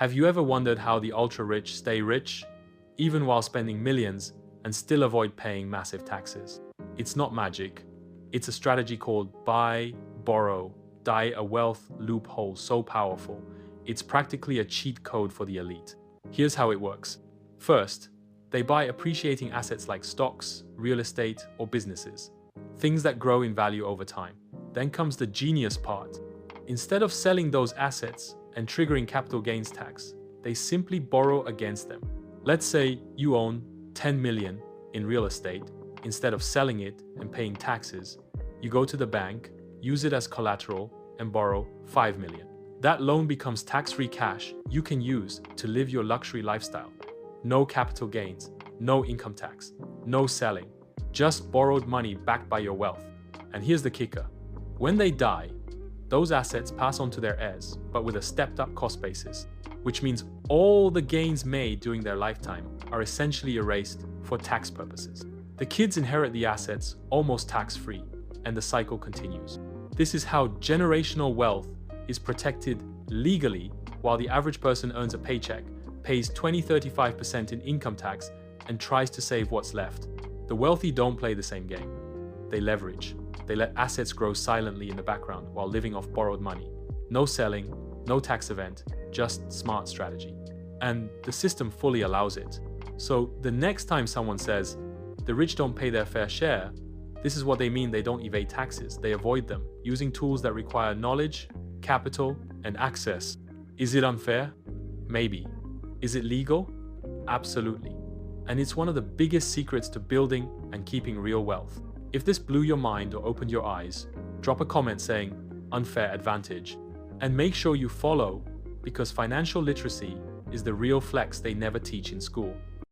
Have you ever wondered how the ultra-rich stay rich, even while spending millions, and still avoid paying massive taxes? It's not magic. It's a strategy called buy, borrow, die, a wealth loophole so powerful, it's practically a cheat code for the elite. Here's how it works. First, they buy appreciating assets like stocks, real estate, or businesses, things that grow in value over time. Then comes the genius part. Instead of selling those assets and triggering capital gains tax, they simply borrow against them. Let's say you own 10 million in real estate. Instead of selling it and paying taxes, you go to the bank, use it as collateral, and borrow 5 million. That loan becomes tax-free cash you can use to live your luxury lifestyle. No capital gains, no income tax, no selling, just borrowed money backed by your wealth. And here's the kicker. When they die, those assets pass on to their heirs, but with a stepped-up cost basis, which means all the gains made during their lifetime are essentially erased for tax purposes. The kids inherit the assets almost tax-free, and the cycle continues. This is how generational wealth is protected legally, while the average person earns a paycheck, pays 20-35% in income tax, and tries to save what's left. The wealthy don't play the same game. They leverage. They let assets grow silently in the background while living off borrowed money. No selling, no tax event, just smart strategy. And the system fully allows it. So the next time someone says, the rich don't pay their fair share, this is what they mean. They don't evade taxes. They avoid them, using tools that require knowledge, capital, and access. Is it unfair? Maybe. Is it legal? Absolutely. And it's one of the biggest secrets to building and keeping real wealth. If this blew your mind or opened your eyes, drop a comment saying unfair advantage, and make sure you follow, because financial literacy is the real flex they never teach in school.